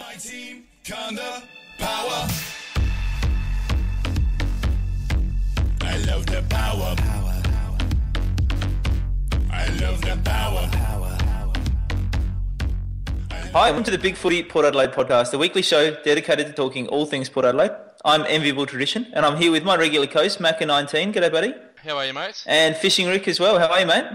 My team, kinda power. I love the power. I love the power. Hi, welcome to the BigFooty Port Adelaide podcast, a weekly show dedicated to talking all things Port Adelaide. I'm Enviable Tradition, and I'm here with my regular host, Macca19. G'day, buddy. How are you, mate? And Fishing Rick as well. How are you, mate?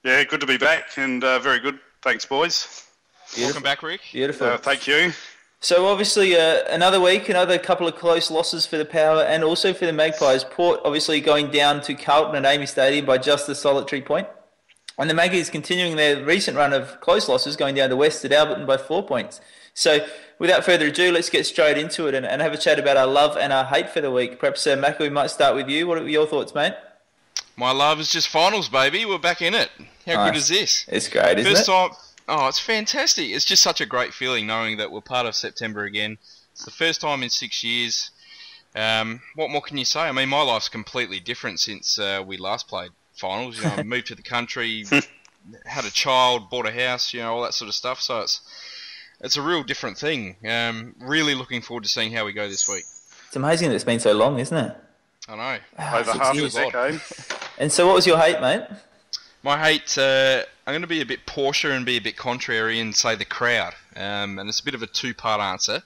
Yeah, good to be back, and very good. Thanks, boys. Beautiful. Welcome back, Rick. Beautiful. Thank you. So obviously another week, another couple of close losses for the Power and also for the Magpies. Port obviously going down to Carlton at Amy Stadium by just a solitary point. And the Maggies continuing their recent run of close losses, going down to West at Alberton by 4 points. So without further ado, let's get straight into it and have a chat about our love and our hate for the week. Perhaps, Macca, we might start with you. What are your thoughts, mate? My love is just finals, baby. We're back in it. How good is this? It's great, isn't First it? time. Oh, it's fantastic. It's just such a great feeling knowing that we're part of September again. It's the first time in 6 years. What more can you say? I mean, my life's completely different since we last played finals. You know, I moved to the country, had a child, bought a house, you know, all that sort of stuff. So it's a real different thing. Really looking forward to seeing how we go this week. It's amazing that it's been so long, isn't it? I know. Over half a decade. And so what was your hate, mate? My hate, I'm going to be a bit Porsche and be a bit contrary and say the crowd. And it's a bit of a two-part answer.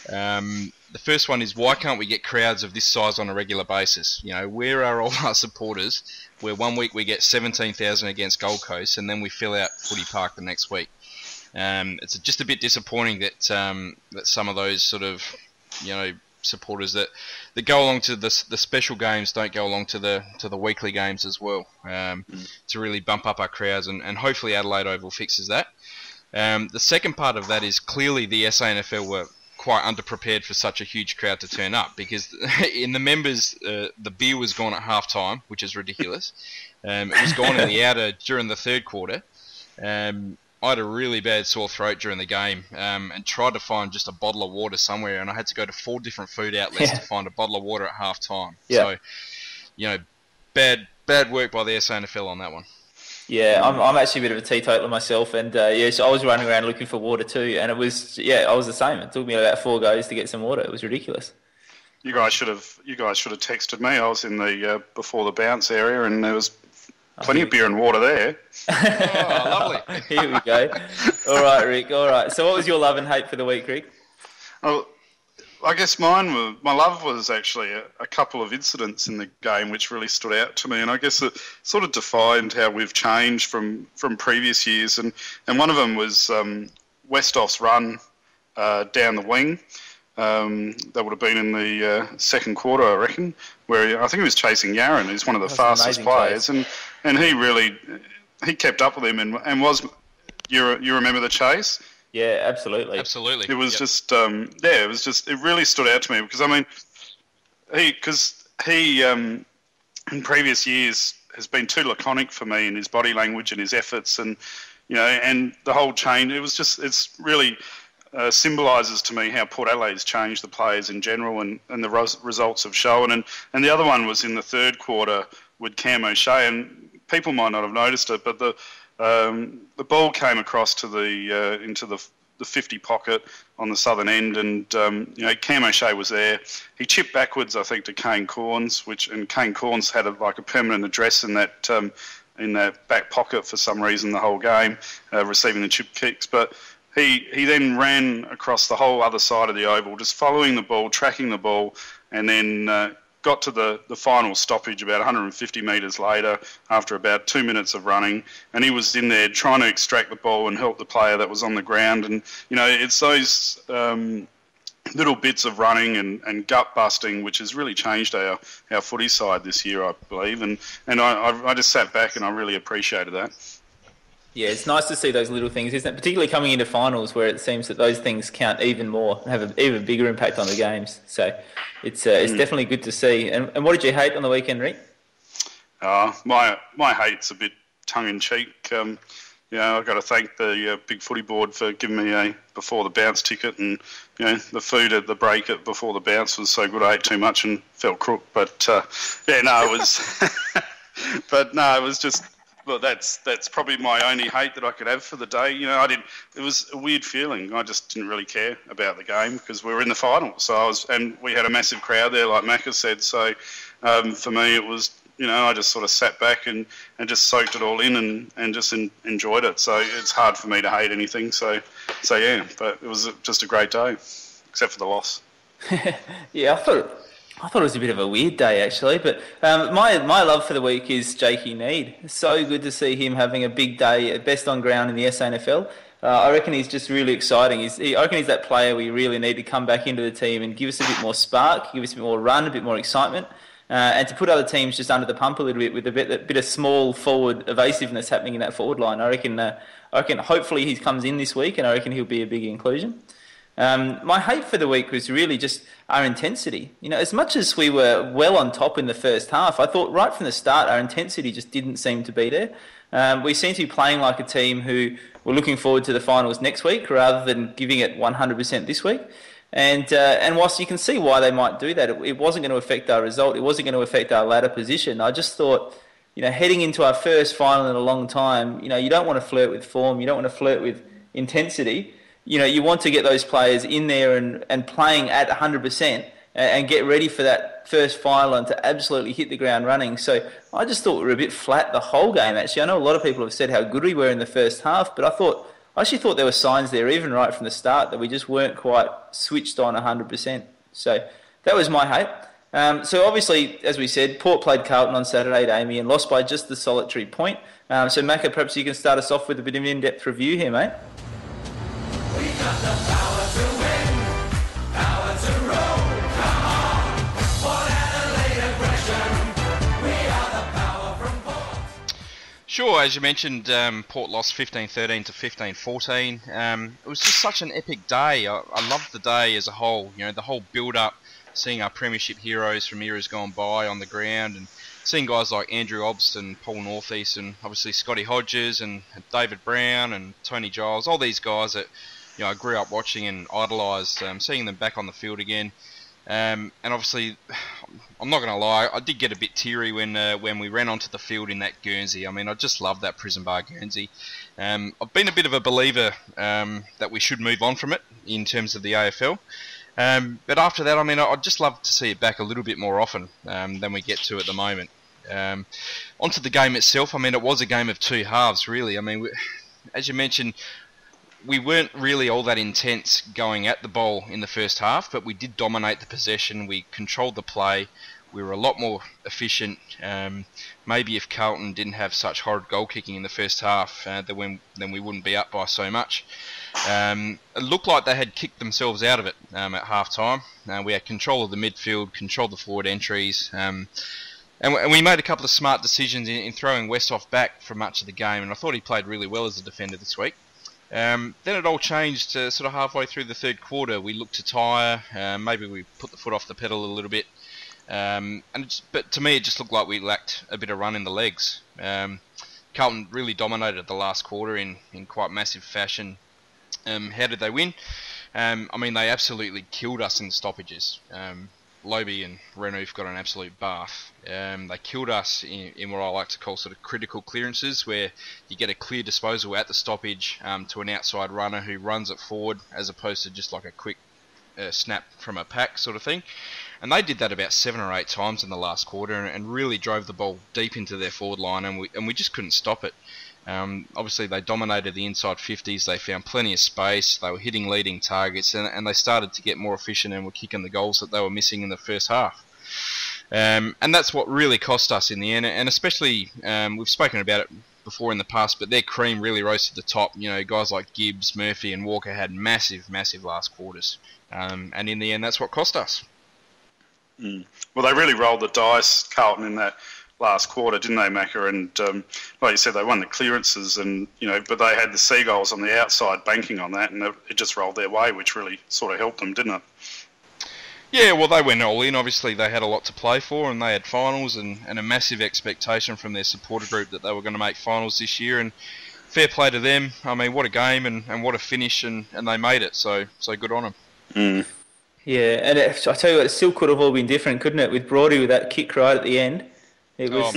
The first one is, why can't we get crowds of this size on a regular basis? You know, where are all our supporters where 1 week we get 17,000 against Gold Coast and then we fill out Footy Park the next week? It's just a bit disappointing that that some of those sort of, you know, supporters that go along to the special games don't go along to the weekly games as well, to really bump up our crowds, and hopefully Adelaide Oval fixes that. The second part of that is clearly the SANFL were quite underprepared for such a huge crowd to turn up, because in the members the beer was gone at half time, which is ridiculous. It was gone in the outer during the third quarter. I had a really bad sore throat during the game, and tried to find just a bottle of water somewhere, and I had to go to 4 different food outlets to find a bottle of water at half time. Yeah. So, you know, bad work by the SANFL on that one. Yeah, I'm actually a bit of a teetotaler myself, and so I was running around looking for water too, and I was the same. It took me about 4 goes to get some water. It was ridiculous. You guys should have texted me. I was in the before the bounce area, and there was plenty of beer and water there. Oh, lovely. Here we go. All right, Rick. All right. So what was your love and hate for the week, Rick? Oh, I guess my love was actually a couple of incidents in the game which really stood out to me, and I guess it sort of defined how we've changed from previous years. And one of them was Westhoff's run down the wing. That would have been in the second quarter, I reckon, where I think he was chasing Yaron, who's one of the fastest players, and he kept up with him and was. You remember the chase? Yeah, absolutely. Absolutely. It was it really stood out to me, because I mean, he in previous years has been too laconic for me in his body language and his efforts, and you know, and the whole chain. It's really symbolises to me how Port Adelaide's changed the players in general, and the results have shown. And the other one was in the third quarter with Cam O'Shea, and people might not have noticed it, but the ball came across to into the 50 pocket on the southern end, and you know, Cam O'Shea was there. He chipped backwards, I think, to Kane Corns, and Kane Corns had a permanent address in that back pocket for some reason the whole game, receiving the chip kicks. But he then ran across the whole other side of the oval, just following the ball, tracking the ball, and then got to the final stoppage about 150 metres later after about 2 minutes of running, and he was in there trying to extract the ball and help the player that was on the ground. And, you know, it's those little bits of running and gut busting which has really changed our footy side this year, I believe, and I just sat back and I really appreciated that. Yeah, it's nice to see those little things, isn't it? Particularly coming into finals, where it seems that those things count even more and have an even bigger impact on the games. So it's definitely good to see. And what did you hate on the weekend, Rick? My hate's a bit tongue-in-cheek. You know, I've got to thank the BigFooty board for giving me a before the bounce ticket, and you know, the food at the break at before the bounce was so good I ate too much and felt crook. But it was, it was just. Well, that's probably my only hate that I could have for the day. You know, it was a weird feeling. I just didn't really care about the game because we were in the final. And we had a massive crowd there, like Macca said. So for me, it was, you know, I just sort of sat back and just soaked it all in and just enjoyed it. So it's hard for me to hate anything. So yeah, but it was just a great day, except for the loss. Yeah, I thought it was a bit of a weird day, actually, but my love for the week is Jakey Need. It's so good to see him having a big day at best on ground in the SANFL. I reckon he's just really exciting. I reckon he's that player we really need to come back into the team and give us a bit more spark, give us a bit more run, a bit more excitement, and to put other teams just under the pump a little bit with a bit of small forward evasiveness happening in that forward line. I reckon hopefully he comes in this week, and I reckon he'll be a big inclusion. My hate for the week was really just our intensity. You know, as much as we were well on top in the first half, I thought right from the start our intensity just didn't seem to be there. We seem to be playing like a team who were looking forward to the finals next week rather than giving it 100% this week. And whilst you can see why they might do that, it wasn't going to affect our result. It wasn't going to affect our ladder position. I just thought, you know, heading into our first final in a long time, you know, you don't want to flirt with form. You don't want to flirt with intensity. You know, you want to get those players in there and playing at 100% and get ready for that first final and to absolutely hit the ground running. So I just thought we were a bit flat the whole game, actually. I know a lot of people have said how good we were in the first half, but I actually thought there were signs there, even right from the start, that we just weren't quite switched on 100%. So that was my hate. So obviously, as we said, Port played Carlton on Saturday, Damien, and lost by just the solitary point. So Macca, perhaps you can start us off with a bit of an in-depth review here, mate. We got the power to win, power to roll, come on. Port Adelaide aggression, we are the power from Port. Sure, as you mentioned, Port lost 15-13 to 15-14. It was just such an epic day. I loved the day as a whole. You know, the whole build-up, seeing our premiership heroes from eras gone by on the ground, and seeing guys like Andrew Obst, Paul Northeast, and obviously Scotty Hodges and David Brown and Tony Giles, all these guys that, you know, I grew up watching and idolised, seeing them back on the field again. And obviously, I'm not going to lie, I did get a bit teary when we ran onto the field in that Guernsey. I mean, I just love that prison bar Guernsey. I've been a bit of a believer that we should move on from it in terms of the AFL. But after that, I mean, I'd just love to see it back a little bit more often than we get to at the moment. Onto the game itself, I mean, it was a game of two halves, really. I mean, as you mentioned, we weren't really all that intense going at the ball in the first half, but we did dominate the possession. We controlled the play. We were a lot more efficient. Maybe if Carlton didn't have such horrid goal kicking in the first half, then we wouldn't be up by so much. It looked like they had kicked themselves out of it at half time. We had control of the midfield, controlled the forward entries, and we made a couple of smart decisions in throwing Westhoff back for much of the game, and I thought he played really well as a defender this week. Then it all changed sort of halfway through the third quarter. We looked to tire, maybe we put the foot off the pedal a little bit, but to me it just looked like we lacked a bit of run in the legs. Carlton really dominated the last quarter in quite massive fashion. How did they win? I mean, they absolutely killed us in the stoppages. Lobie and Renouf got an absolute bath. They killed us in what I like to call sort of critical clearances, where you get a clear disposal at the stoppage to an outside runner who runs it forward, as opposed to just like a quick snap from a pack sort of thing. And they did that about 7 or 8 times in the last quarter, and really drove the ball deep into their forward line, and we just couldn't stop it. Obviously, they dominated the inside 50s. They found plenty of space. They were hitting leading targets, and they started to get more efficient and were kicking the goals that they were missing in the first half. And that's what really cost us in the end. And especially, we've spoken about it before in the past, but their cream really rose to the top. You know, guys like Gibbs, Murphy, and Walker had massive last quarters. And in the end, that's what cost us. Well, they really rolled the dice, Carlton, in that last quarter, didn't they, Macca? And like you said, they won the clearances, and but they had the Seagulls on the outside banking on that, and it just rolled their way, which really sort of helped them, didn't it? Yeah, well, they went all in. Obviously, they had a lot to play for, and they had finals and a massive expectation from their supporter group that they were going to make finals this year. And fair play to them. I mean, what a game and what a finish, and they made it. So good on them. Yeah, and I tell you what, it still could have all been different, couldn't it? With Brody with that kick right at the end. It was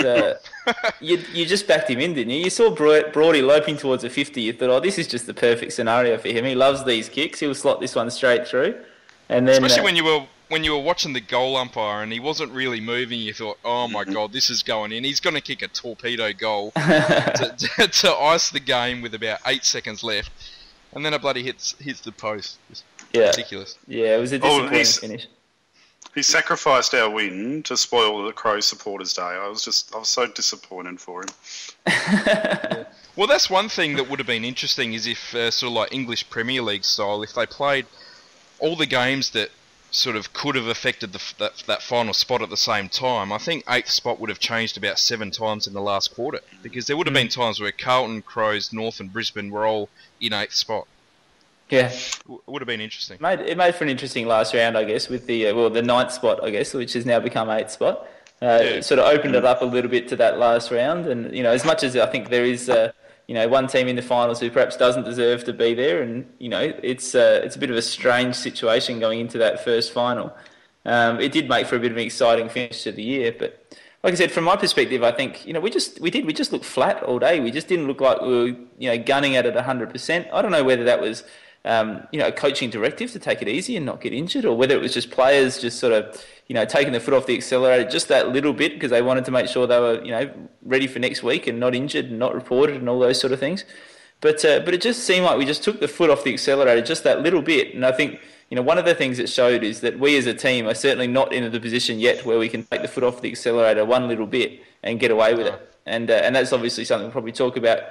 You just backed him in, didn't you? You saw Brody loping towards a 50. You thought, oh, this is just the perfect scenario for him. He loves these kicks. He'll slot this one straight through. And then, especially when you were watching the goal umpire and he wasn't really moving, you thought, oh my God, this is going in. He's going to kick a torpedo goal to ice the game with about 8 seconds left. And then a bloody hits the post. It's ridiculous. Yeah, it was a disappointing finish. He sacrificed our win to spoil the Crow supporters' day. I was so disappointed for him. Yeah. Well, that's one thing that would have been interesting is if sort of like English Premier League style, if they played all the games that sort of could have affected that final spot at the same time. I think 8th spot would have changed about 7 times in the last quarter because there would have been times where Carlton, Crows, North and Brisbane were all in 8th spot. Yeah. It would have been interesting. It made for an interesting last round, I guess, with the 9th spot, I guess, which has now become 8th spot. Sort of opened it up a little bit to that last round. And, as much as I think there is... one team in the finals who perhaps doesn't deserve to be there, and it's a bit of a strange situation going into that first final. It did make for a bit of an exciting finish to the year, but like I said, from my perspective, I think we just looked flat all day. We just didn't look like we were gunning at it 100%. I don't know whether that was a coaching directive to take it easy and not get injured, or whether it was just players just sort of taking the foot off the accelerator just that little bit because they wanted to make sure they were ready for next week and not injured and not reported and all those sort of things. But it just seemed like we just took the foot off the accelerator just that little bit. And I think one of the things it showed is that we as a team are certainly not in the position yet where we can take the foot off the accelerator one little bit and get away with it. And that's obviously something we'll probably talk about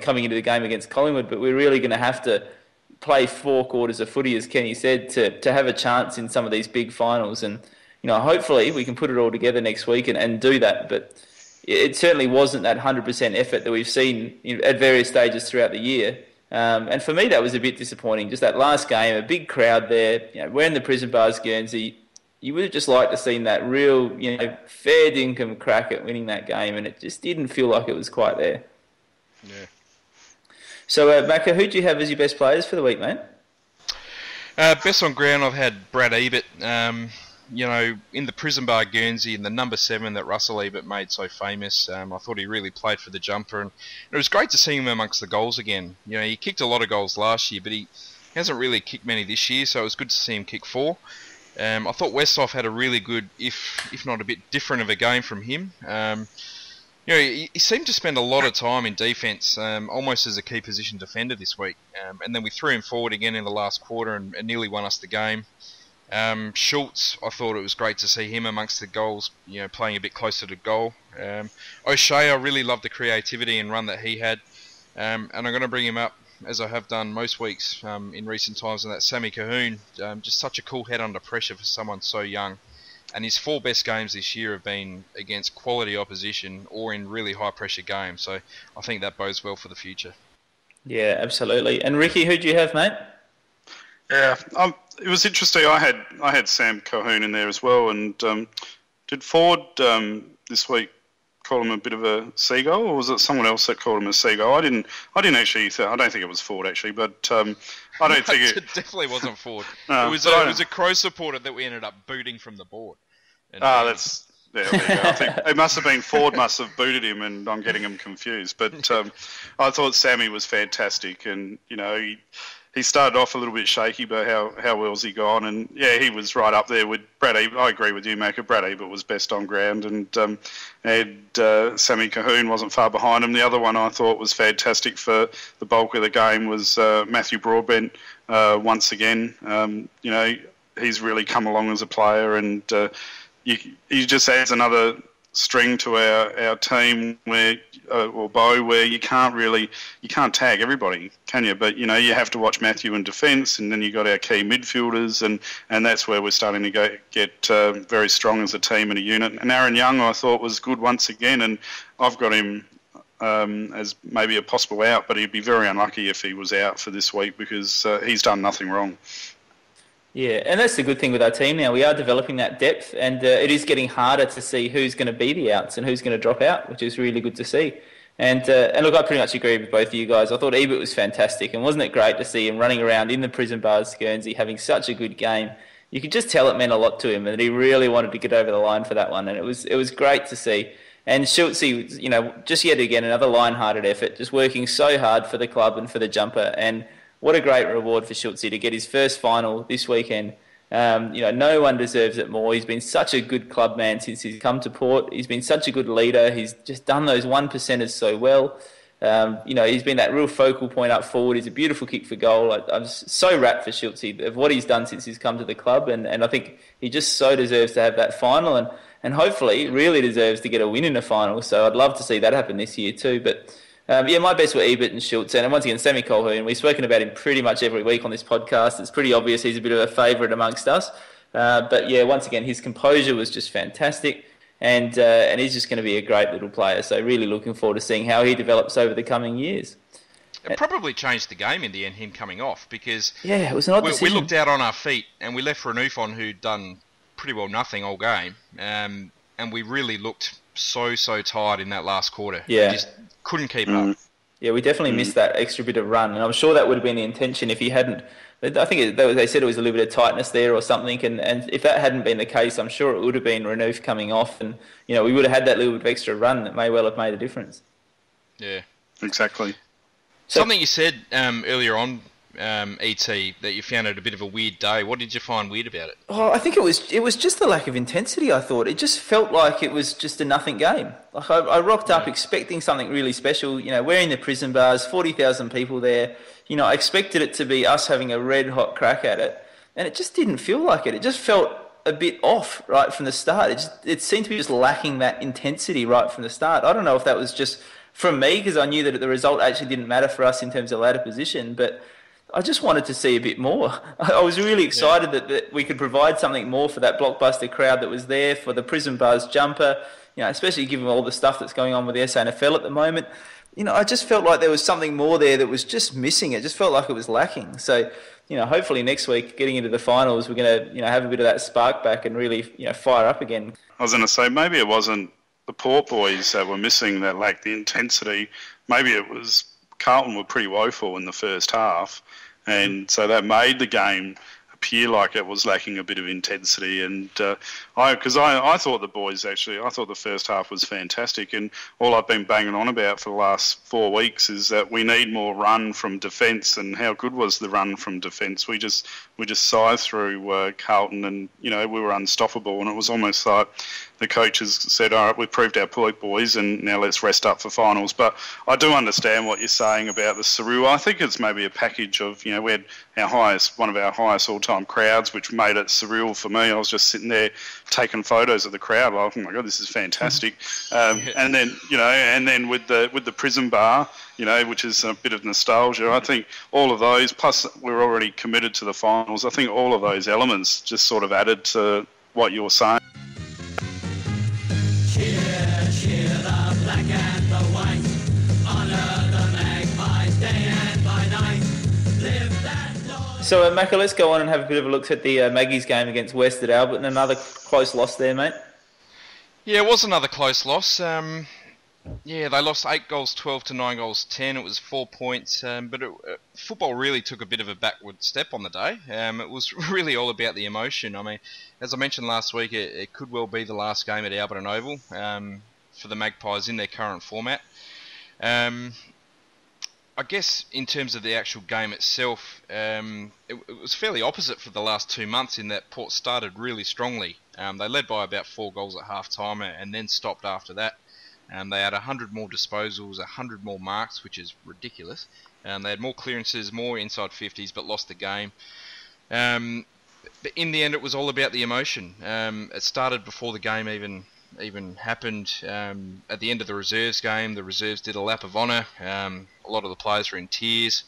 coming into the game against Collingwood. But we're really going to have to play 4 quarters of footy, as Kenny said, to have a chance in some of these big finals. And hopefully we can put it all together next week and do that. But it certainly wasn't that 100% effort that we've seen at various stages throughout the year. And for me, that was a bit disappointing. Just that last game, a big crowd there, wearing the prison bars Guernsey. You would have just liked to have seen that real, fair dinkum crack at winning that game, and it just didn't feel like it was quite there. Yeah. So, Macca, who do you have as your best players for the week, mate? Best on ground, I've had Brad Ebert. In the prison bar Guernsey and the number 7 that Russell Ebert made so famous. I thought he really played for the jumper, and it was great to see him amongst the goals again. He kicked a lot of goals last year, but he hasn't really kicked many this year, so it was good to see him kick 4. I thought Westhoff had a really good, if not a bit different of a game from him. He seemed to spend a lot of time in defence, almost as a key position defender this week. And then we threw him forward again in the last quarter and nearly won us the game. Schultz, I thought it was great to see him amongst the goals, playing a bit closer to goal. O'Shea, I really loved the creativity and run that he had. And I'm going to bring him up, as I have done most weeks in recent times, and that's Sammy Cahoon. Just such a cool head under pressure for someone so young. And his 4 best games this year have been against quality opposition or in really high-pressure games. So I think that bodes well for the future. Yeah, absolutely. And Ricky, who do you have, mate? Yeah, it was interesting. I had Sam Cahoon in there as well. And did Ford this week call him a bit of a seagull, or was it someone else that called him a seagull? I didn't actually. I don't think it was Ford actually, but I don't think it definitely wasn't Ford. No, it was a Crow supporter that we ended up booting from the board. And, there you go. I think it must have been Ford must have booted him, and I'm getting him confused. But I thought Sammy was fantastic, and he started off a little bit shaky, but how well's he gone? And yeah, he was right up there with Brad Ebert. I agree with you, Macca. Brad Ebert was best on ground, and Sammy Cahoon wasn't far behind him. The other one I thought was fantastic for the bulk of the game was Matthew Broadbent. Once again, he's really come along as a player, and he just adds another string to our team where you can't tag everybody, can you? But you have to watch Matthew in defence, and then you got our key midfielders, and that's where we're starting to get very strong as a team and a unit. And Aaron Young, I thought, was good once again, and I've got him as maybe a possible out, but he'd be very unlucky if he was out for this week because he's done nothing wrong. Yeah, and that's the good thing with our team now. We are developing that depth, and it is getting harder to see who's going to be the outs and who's going to drop out, which is really good to see. And look, I pretty much agree with both of you guys. I thought Ebert was fantastic, and wasn't it great to see him running around in the prison bars Guernsey, having such a good game? You could just tell it meant a lot to him, and that he really wanted to get over the line for that one, and it was great to see. And Schultze, just yet again, another line-hearted effort, just working so hard for the club and for the jumper. And what a great reward for Schultze to get his first final this weekend. No one deserves it more. He's been such a good club man since he's come to Port. He's been such a good leader. He's just done those 1%ers so well. He's been that real focal point up forward. He's a beautiful kick for goal. I'm so rapt for Schultze of what he's done since he's come to the club, and I think he just so deserves to have that final, and hopefully really deserves to get a win in the final. So I'd love to see that happen this year too. But my best were Ebert and Schultze, and once again Sammy Colquhoun. We've spoken about him pretty much every week on this podcast. It's pretty obvious he's a bit of a favourite amongst us. But once again, his composure was just fantastic. And he's just going to be a great little player. So really looking forward to seeing how he develops over the coming years. It probably changed the game in the end, him coming off, because it was an odd decision. We looked out on our feet and we left Renouf on, who'd done pretty well nothing all game. And we really looked so tired in that last quarter. Yeah. We just couldn't keep up. Yeah, we definitely missed that extra bit of run. And I'm sure that would have been the intention if he hadn't. I think they said it was a little bit of tightness there or something, and if that hadn't been the case, I'm sure it would have been Renouf coming off, and we would have had that little bit of extra run that may well have made a difference. Yeah, exactly. Something you said earlier on, ET, that you found it a bit of a weird day. What did you find weird about it? Oh, I think it was just the lack of intensity. I thought it just felt like it was just a nothing game. Like I rocked up expecting something really special. Wearing the prison bars, 40,000 people there. I expected it to be us having a red hot crack at it, and it just didn't feel like it. It just felt a bit off right from the start. It seemed to be just lacking that intensity right from the start. I don't know if that was just from me, because I knew that the result actually didn't matter for us in terms of ladder position, but I just wanted to see a bit more. I was really excited that we could provide something more for that blockbuster crowd that was there, for the Prison Bars jumper, especially given all the stuff that's going on with the SANFL at the moment. I just felt like there was something more there that was just missing. It just felt like it was lacking. So, hopefully next week, getting into the finals, we're going to, have a bit of that spark back and really, fire up again. I was going to say, maybe it wasn't the Port boys that were missing, that lacked the intensity. Maybe it was Carlton were pretty woeful in the first half, and so that made the game appear like it was lacking a bit of intensity. And I thought the boys I thought the first half was fantastic, and all I've been banging on about for the last 4 weeks is that we need more run from defence. And how good was the run from defence? We just sized through Carlton, and we were unstoppable. And it was almost like the coaches said, all right, we've proved our point, boys, and now let's rest up for finals. But I do understand what you're saying about the surreal. I think it's maybe a package of, we had one of our highest all-time crowds, which made it surreal for me. I was just sitting there taking photos of the crowd, like, oh my God, this is fantastic. And then with the prison bar, which is a bit of nostalgia. I think all of those, plus we're already committed to the finals, I think all of those elements just sort of added to what you're saying. Cheer the black and the white. Honour the Magpies day and by night. Live that law. So, Macca, let's go on and have a bit of a look at the Maggies game against West at Albert, and another close loss there, mate. Yeah, it was another close loss. They lost 8 goals 12 to 9 goals 10. It was 4 points, but football really took a bit of a backward step on the day. It was really all about the emotion. I mean, as I mentioned last week, it could well be the last game at Albert and Oval for the Magpies in their current format. I guess in terms of the actual game itself, it was fairly opposite for the last 2 months, in that Port started really strongly. They led by about 4 goals at half-time and then stopped after that. They had 100 more disposals, 100 more marks, which is ridiculous. They had more clearances, more inside 50s, but lost the game. But in the end, it was all about the emotion. It started before the game even happened. At the end of the reserves game, the reserves did a lap of honour. A lot of the players were in tears.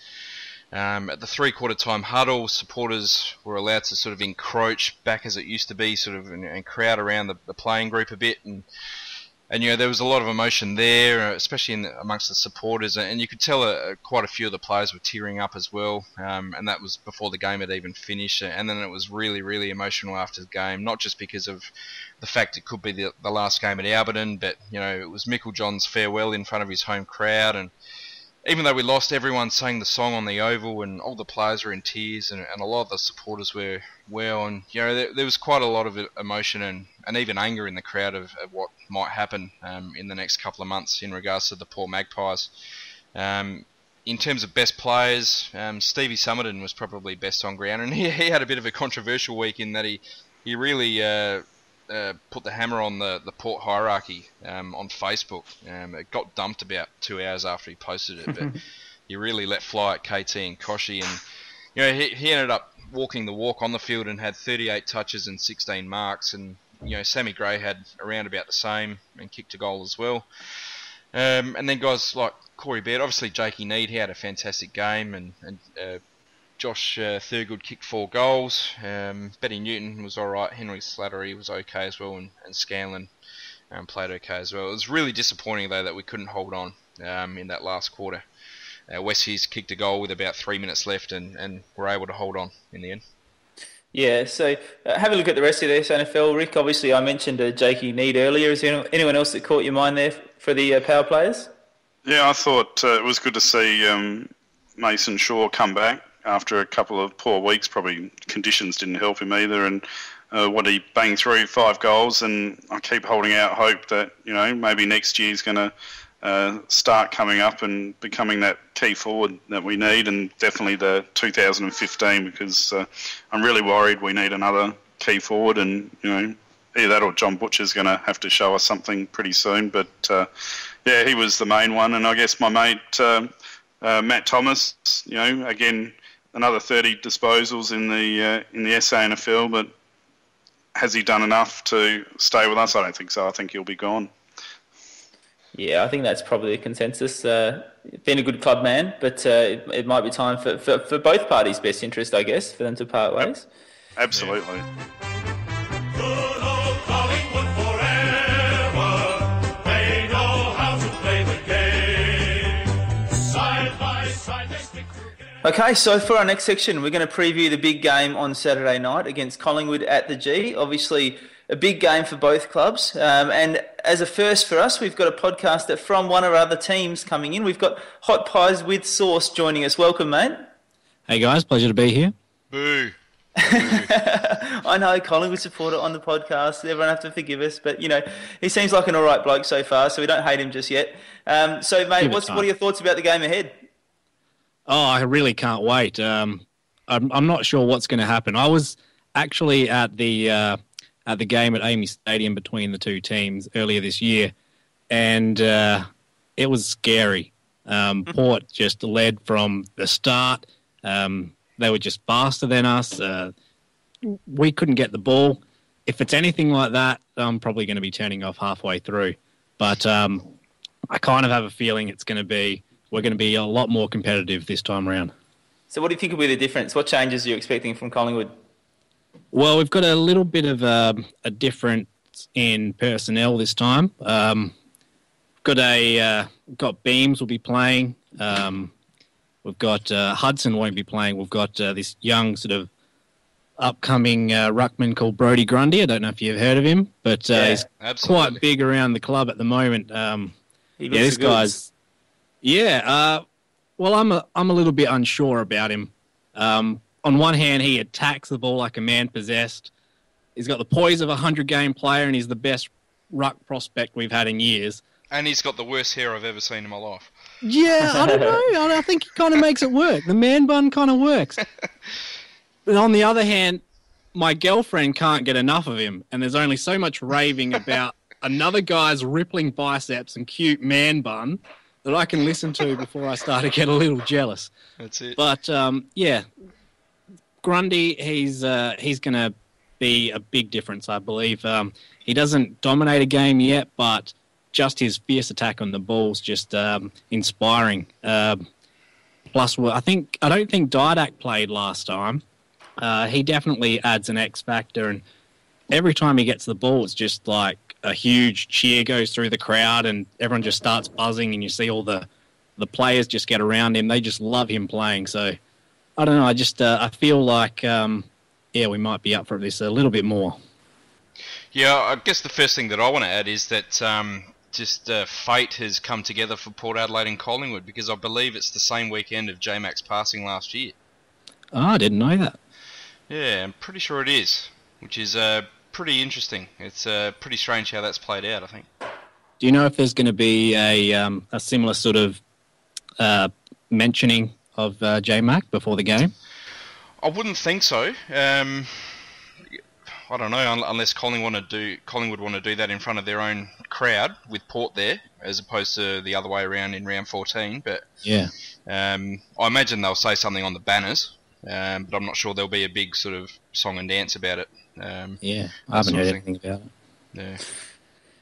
At the three-quarter time huddle, supporters were allowed to sort of encroach back as it used to be, sort of, and crowd around the playing group a bit. And there was a lot of emotion there, especially amongst the supporters, and you could tell quite a few of the players were tearing up as well, and that was before the game had even finished. And then it was really, really emotional after the game, not just because of the fact it could be the last game at Alberton, but it was Michael John's farewell in front of his home crowd, and even though we lost, everyone sang the song on the Oval, and all the players were in tears, and a lot of the supporters were well, and there was quite a lot of emotion and even anger in the crowd of what might happen in the next couple of months in regards to the Port Magpies. In terms of best players, Stevie Summerton was probably best on ground, and he had a bit of a controversial week in that he really put the hammer on the Port hierarchy on Facebook. It got dumped about 2 hours after he posted it, but he really let fly at KT and Koshy, and he ended up walking the walk on the field and had 38 touches and 16 marks, and Sammy Gray had around about the same and kicked a goal as well. And then guys like Corey Baird, obviously Jakey Need, he had a fantastic game, and Josh Thurgood kicked 4 goals. Betty Newton was alright, Henry Slattery was okay as well, and Scanlon played okay as well. It was really disappointing though that we couldn't hold on in that last quarter. West Hughes kicked a goal with about 3 minutes left, and were able to hold on in the end. Yeah, so have a look at the rest of the SANFL. Rick, obviously I mentioned Jakey Need earlier. Is there anyone else that caught your mind there for the power players? Yeah, I thought it was good to see Mason Shaw come back after a couple of poor weeks. Probably conditions didn't help him either, and what he banged through 5 goals. And I keep holding out hope that maybe next year's going to start coming up and becoming that key forward that we need, and definitely the 2015, because I'm really worried we need another key forward, and either that or John Butcher's going to have to show us something pretty soon. But yeah, he was the main one, and I guess my mate Matt Thomas, again another 30 disposals in the SANFL, but has he done enough to stay with us? I don't think so. I think he'll be gone. Yeah, I think that's probably a consensus. Been a good club man, but it might be time for both parties' best interest, I guess, for them to part ways. Absolutely. Good old Collingwood forever. They know how to play the game. Side by side they stick together. Okay, so for our next section, we're going to preview the big game on Saturday night against Collingwood at the G. Obviously, a big game for both clubs. And as a first for us, we've got a podcaster from one of our other teams coming in. We've got Hot Pies with Sauce joining us. Welcome, mate. Hey, guys. Pleasure to be here. Boo. I know, Collingwood supporter on the podcast. Everyone have to forgive us, but he seems like an all right bloke so far, so we don't hate him just yet. So, mate, what are your thoughts about the game ahead? Oh, I really can't wait. I'm not sure what's going to happen. I was actually at the game at Amy Stadium between the two teams earlier this year, and it was scary. Port just led from the start. They were just faster than us. We couldn't get the ball. If it's anything like that, I'm probably going to be turning off halfway through. But I kind of have a feeling we're going to be a lot more competitive this time around. So what do you think will be the difference? What changes are you expecting from Collingwood? Well, we've got a little bit of a difference in personnel this time. Got Beams will be playing. We've got Hudson won't be playing. We've got this young sort of upcoming ruckman called Brodie Grundy. I don't know if you've heard of him, but he's absolutely quite big around the club at the moment. This guy's. Well, I'm a little bit unsure about him. On one hand, he attacks the ball like a man possessed. He's got the poise of a 100-game player, and he's the best ruck prospect we've had in years. And he's got the worst hair I've ever seen in my life. Yeah, I don't know. I think he kind of makes it work. The man bun kind of works. But on the other hand, my girlfriend can't get enough of him, and there's only so much raving about another guy's rippling biceps and cute man bun that I can listen to before I start to get a little jealous. That's it. But, yeah, Grundy, he's going to be a big difference, I believe. He doesn't dominate a game yet, but just his fierce attack on the ball is just inspiring. Plus, I don't think Didak played last time. He definitely adds an X factor, and every time he gets the ball, it's just like a huge cheer goes through the crowd, and everyone just starts buzzing, and you see all the players just get around him. They just love him playing. So I don't know. I feel like we might be up for this a little bit more. Yeah, I guess the first thing that I want to add is that fate has come together for Port Adelaide and Collingwood, because I believe it's the same weekend of J-Mac's passing last year. Oh, I didn't know that. Yeah, I'm pretty sure it is, which is pretty interesting. It's pretty strange how that's played out, I think. Do you know if there's going to be a similar sort of mentioning of J-Mac before the game? I wouldn't think so. I don't know, unless Collingwood want to do that in front of their own crowd with Port there, as opposed to the other way around in round 14. But yeah, I imagine they'll say something on the banners, but I'm not sure there'll be a big sort of song and dance about it. I haven't heard anything about it. Yeah.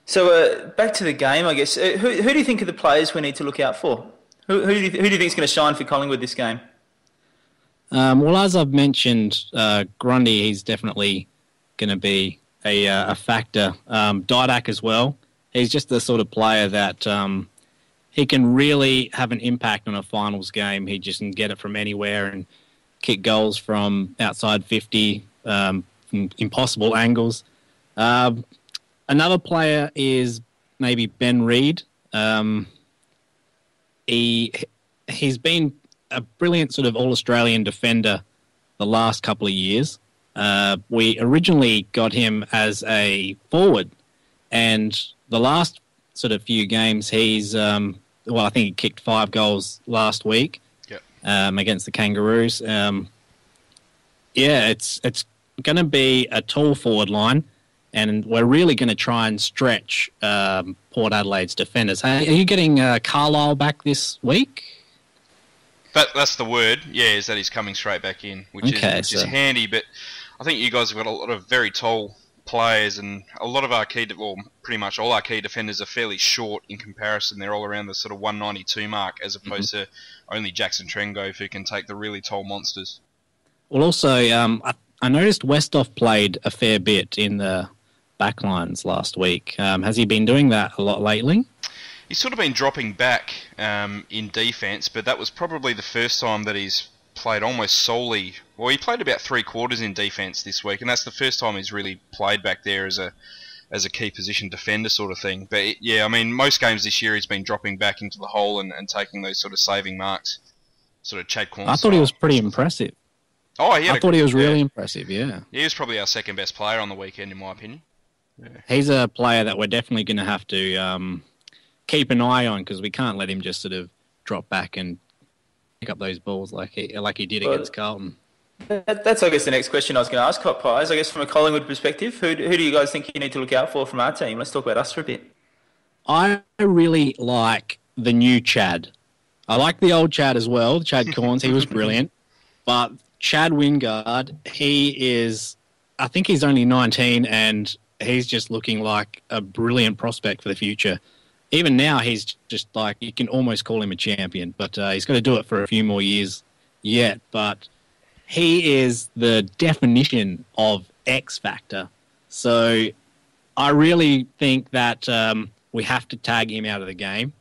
So back to the game, I guess. Who do you think are the players we need to look out for? Who do you think is going to shine for Collingwood this game? Well, as I've mentioned, Grundy, he's definitely going to be a factor. Didak as well. He's just the sort of player that he can really have an impact on a finals game. He just can get it from anywhere and kick goals from outside 50, impossible angles. Another player is maybe Ben Reid. He's been a brilliant sort of all-Australian defender the last couple of years. We originally got him as a forward, and the last sort of few games he's, I think he kicked 5 goals last week against the Kangaroos. It's going to be a tall forward line, and we're really going to try and stretch Port Adelaide's defenders. Are you getting Carlisle back this week? That's the word, is that he's coming straight back in, which is handy. But I think you guys have got a lot of very tall players, and a lot of our pretty much all our key defenders are fairly short in comparison. They're all around the sort of 192 mark, as opposed to only Jackson Trengove, who can take the really tall monsters. Well, also, I noticed Westhoff played a fair bit in the backlines last week. Has he been doing that a lot lately? He's sort of been dropping back in defence, but that was probably the first time that he's played almost solely. Well, he played about 3/4 in defence this week, and that's the first time he's really played back there as a key position defender sort of thing. But most games this year he's been dropping back into the hole and taking those sort of saving marks, sort of Chad Corn. I thought he was pretty impressive. Oh, I thought he was really impressive. Yeah, he was probably our second best player on the weekend, in my opinion. Yeah. He's a player that we're definitely going to have to keep an eye on, because we can't let him just sort of drop back and pick up those balls like he did against Carlton. That's, I guess, the next question I was going to ask, Hot Pies. I guess from a Collingwood perspective, who do you guys think you need to look out for from our team? Let's talk about us for a bit. I really like the new Chad. I like the old Chad as well, Chad Corns. He was brilliant. But Chad Wingard, I think he's only 19, and he's just looking like a brilliant prospect for the future. Even now, he's just like, you can almost call him a champion, but he's got to do it for a few more years yet. But he is the definition of X Factor. So I really think that we have to tag him out of the game.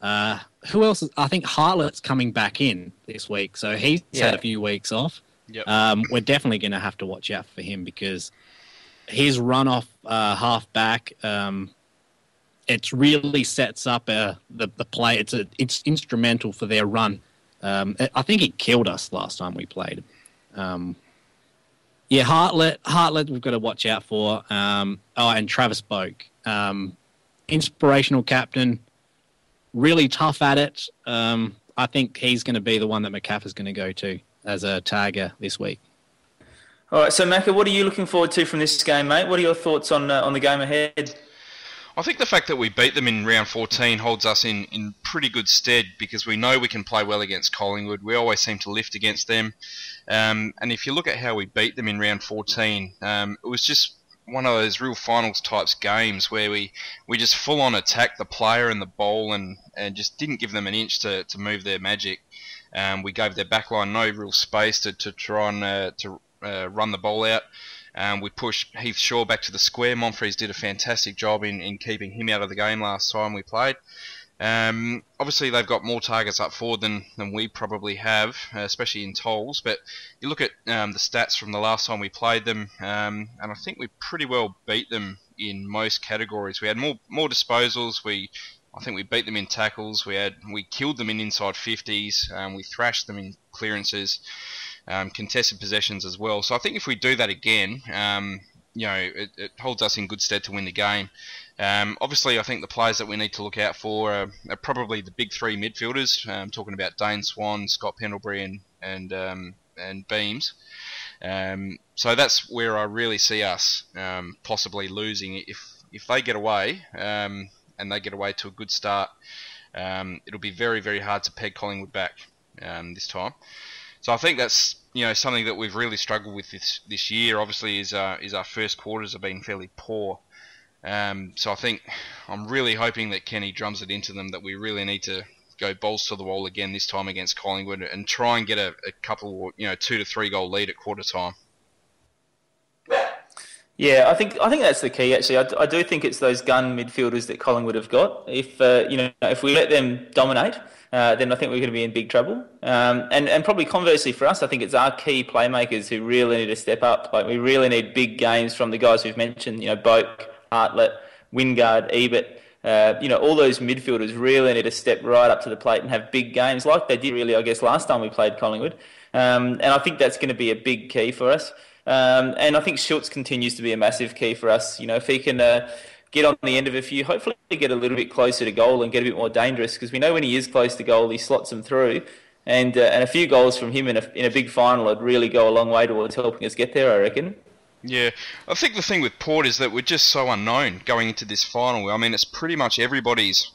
Who else? I think Hartlett's coming back in this week, so he's had a few weeks off. Yep. We're definitely going to have to watch out for him, because his run off half back, it really sets up the play. It's instrumental for their run. I think it killed us last time we played. Hartlett we've got to watch out for. And Travis Boak, inspirational captain, really tough at it. I think he's going to be the one that McCaffrey's going to go to as a tagger this week. All right, so Macca, what are you looking forward to from this game, mate? What are your thoughts on the game ahead? I think the fact that we beat them in round 14 holds us in pretty good stead, because we know we can play well against Collingwood. We always seem to lift against them. And if you look at how we beat them in round 14, it was just one of those real finals types games where we just full on attacked the player and the bowl and just didn't give them an inch to move their magic. We gave their backline no real space to try and run the ball out. We pushed Heath Shaw back to the square. Monfries did a fantastic job in keeping him out of the game last time we played. Obviously, they've got more targets up forward than we probably have, especially in tolls. But you look at the stats from the last time we played them, and I think we pretty well beat them in most categories. We had more disposals. I think we beat them in tackles. We killed them in inside 50s. We thrashed them in clearances. Contested possessions as well. So I think if we do that again, it holds us in good stead to win the game. Obviously, I think the players that we need to look out for are probably the big three midfielders. Talking about Dane Swan, Scott Pendlebury, and Beams. So that's where I really see us possibly losing if they get away, and they get away to a good start. It'll be very, very hard to peg Collingwood back this time. So I think that's something that we've really struggled with this year. Obviously, is our first quarters have been fairly poor. So I think I'm really hoping that Kenny drums it into them that we really need to go balls to the wall again this time against Collingwood and try and get a couple, 2 to 3 goal lead at quarter time. Yeah, I think that's the key. Actually, I do think it's those gun midfielders that Collingwood have got. If we let them dominate, then I think we're going to be in big trouble. And probably conversely for us, I think it's our key playmakers who really need to step up. Like we really need big games from the guys we've mentioned. Boak, Hartlett, Wingard, Ebert. All those midfielders really need to step right up to the plate and have big games like they did really, I guess, last time we played Collingwood. And I think that's going to be a big key for us. And I think Schultz continues to be a massive key for us. If he can get on the end of a few, hopefully get a little bit closer to goal and get a bit more dangerous, because we know when he is close to goal, he slots them through. And a few goals from him in a big final would really go a long way towards helping us get there, I reckon. Yeah, I think the thing with Port is that we're just so unknown going into this final. I mean, it's pretty much everybody's,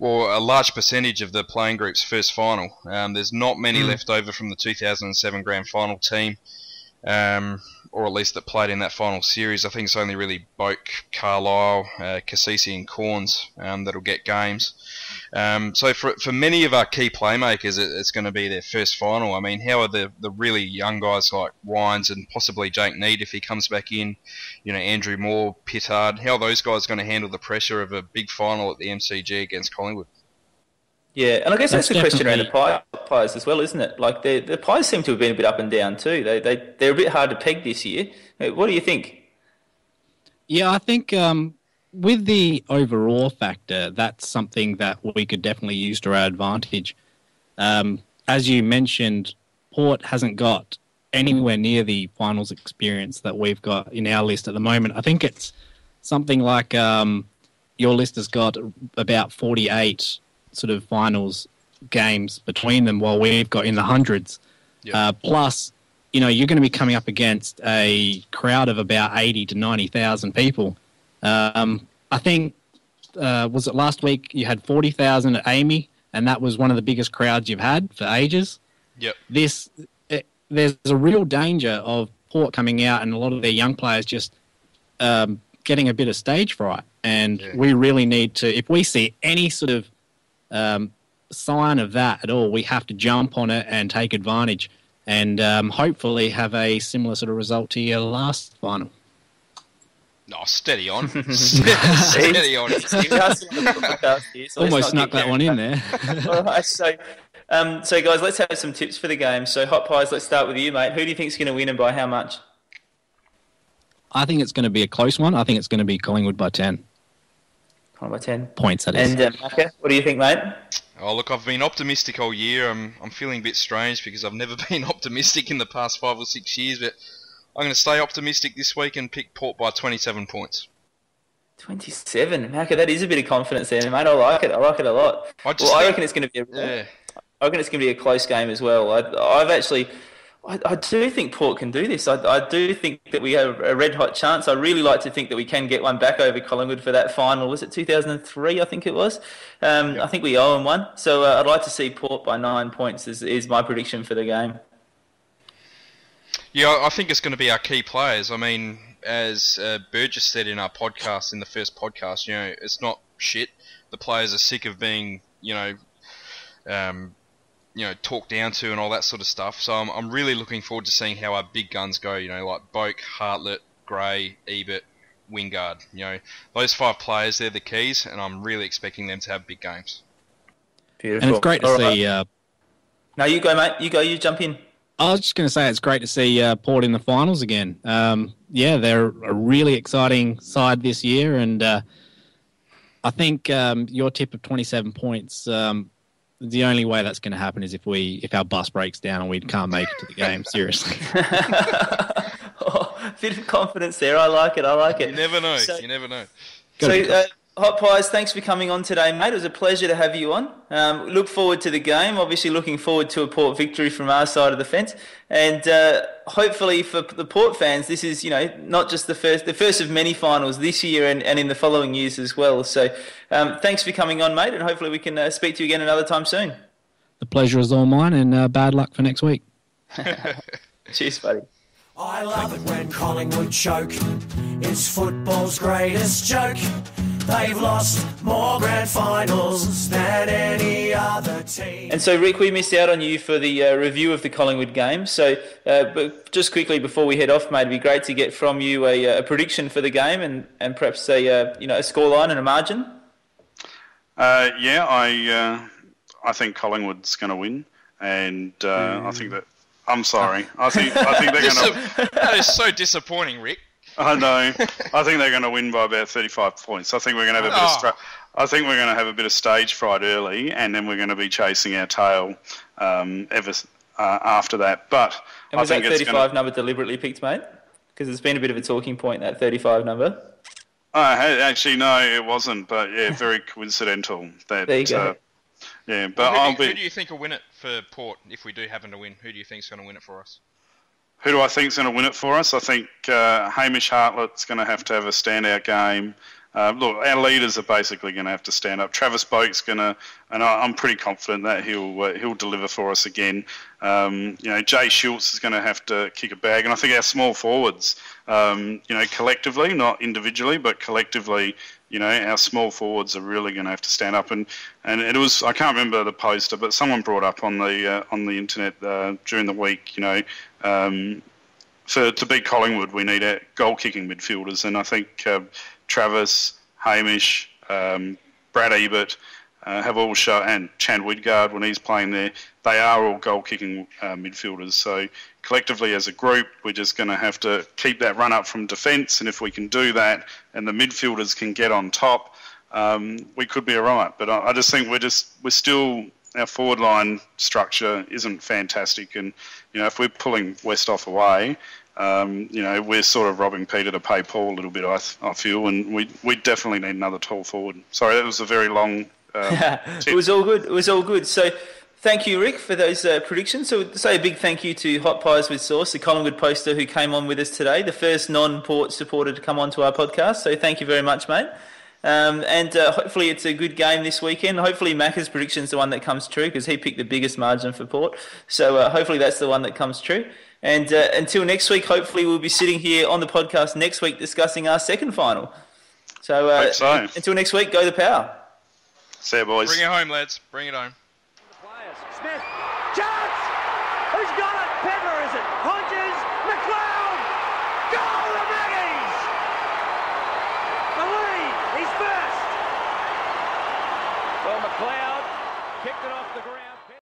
a large percentage of the playing group's first final. There's not many left over from the 2007 grand final team, or at least that played in that final series. I think it's only really Boak, Carlisle, Cassisi and Corns that'll get games. So for many of our key playmakers, it's going to be their first final. I mean, how are the really young guys like Wines and possibly Jake Need if he comes back in, Andrew Moore, Pittard, how are those guys going to handle the pressure of a big final at the MCG against Collingwood? Yeah, and I guess that's the question around the Pies as well, isn't it? Like the Pies seem to have been a bit up and down too. They're a bit hard to peg this year. What do you think? Yeah, I think with the overall factor, that's something that we could definitely use to our advantage. As you mentioned, Port hasn't got anywhere near the finals experience that we've got in our list at the moment. I think it's something like your list has got about 48 sort of finals games between them, while we've got in the hundreds. Yep. Plus, you're going to be coming up against a crowd of about 80 to 90,000 people. I think, was it last week you had 40,000 at Amy, and that was one of the biggest crowds you've had for ages? Yep. There's a real danger of Port coming out and a lot of their young players just getting a bit of stage fright. And we really need to, if we see any sort of sign of that at all, we have to jump on it and take advantage and hopefully have a similar sort of result to your last final. No, steady on. Steady on. Almost snuck that one in there. All right, so guys, let's have some tips for the game. So Hot Pies, let's start with you, mate. Who do you think is going to win and by how much? I think it's going to be a close one. I think it's going to be Collingwood by 10. By 10 points, that is. And Macca, what do you think, mate? Oh, look, I've been optimistic all year. I'm feeling a bit strange because I've never been optimistic in the past 5 or 6 years, but I'm going to stay optimistic this week and pick Port by 27 points. 27, Macca, that is a bit of confidence there, mate. I like it a lot. I reckon it's going to be I reckon it's going to be a close game as well. I do think Port can do this. I do think that we have a red-hot chance. I really like to think that we can get one back over Collingwood for that final. Was it 2003, I think it was? Yep. I think we owe them one. So I'd like to see Port by 9 points is my prediction for the game. Yeah, I think it's going to be our key players. I mean, as Burgess said in our podcast, in the first podcast, it's not shit. The players are sick of being, talked down to and all that sort of stuff. So I'm really looking forward to seeing how our big guns go, like Boak, Hartlett, Gray, Ebert, Wingard. Those 5 players, they're the keys, and I'm really expecting them to have big games. Beautiful. And it's great to see... No, you go, mate. You jump in. I was just going to say it's great to see Port in the finals again. They're a really exciting side this year, and I think your tip of 27 points... the only way that's going to happen is if our bus breaks down and we can't make it to the game. Seriously. bit of confidence there. I like it. You never know. So, You never know. Hot Pies, thanks for coming on today, mate. It was a pleasure to have you on. Look forward to the game. Obviously, looking forward to a Port victory from our side of the fence, and hopefully for the Port fans, this is not just the first of many finals this year and in the following years as well. So, thanks for coming on, mate, and hopefully we can speak to you again another time soon. The pleasure is all mine, and bad luck for next week. Cheers, buddy. I love it when Collingwood choke. It's football's greatest joke. They've lost more grand finals than any other team. And so, Rick, we missed out on you for the review of the Collingwood game. So, but just quickly before we head off, mate, it'd be great to get from you a prediction for the game and perhaps a scoreline and a margin. I think Collingwood's going to win, and I think that. I'm sorry. I think they're going to. That is so disappointing, Rick. I know. I think they're going to win by about 35 points. I think we're going to have a bit of stage fright early, and then we're going to be chasing our tail after that. But and was that 35 number deliberately picked, mate? Because it's been a bit of a talking point, that 35 number. Actually, no, it wasn't. But yeah, very coincidental. That, there you go. Yeah, but who do you think will win it for Port if we do happen to win? Who do you think is going to win it for us? Who do I think is going to win it for us? I think Hamish Hartlett's going to have a standout game. Look, our leaders are basically going to have to stand up. Travis Boak's going to, and I'm pretty confident that he'll deliver for us again. Jay Schultz is going to have to kick a bag, and I think our small forwards, collectively, not individually, but collectively, our small forwards are really going to have to stand up. And it was, I can't remember the poster, but someone brought up on the internet during the week, to beat Collingwood, we need goal kicking midfielders, and I think Travis, Hamish, Brad Ebert have all shown, and Chan Widgard when he's playing there, they are all goal kicking midfielders. So collectively as a group, we're just going to have to keep that run up from defence, and if we can do that and the midfielders can get on top, we could be all right. But I just think we're still, our forward line structure isn't fantastic, and if we're pulling Westhoff away, we're sort of robbing Peter to pay Paul a little bit, I feel, and we definitely need another tall forward. Sorry, that was a very long It was all good. So thank you, Rick, for those predictions. So say a big thank you to Hot Pies with Sauce, the Collingwood poster who came on with us today, the first non-Port supporter to come onto our podcast. So thank you very much, mate. And hopefully it's a good game this weekend. Hopefully Macca's prediction is the one that comes true, because he picked the biggest margin for Port. So hopefully that's the one that comes true. And until next week, hopefully we'll be sitting here on the podcast next week discussing our second final. So, until next week, go the Power. See you, boys. Bring it home, lads. Bring it home. Smith, chance! Who's got it? Pedler, is it? Hodges, McLeod! Goal, the Maggies! The lead, he's first! Well, McLeod kicked it off the ground.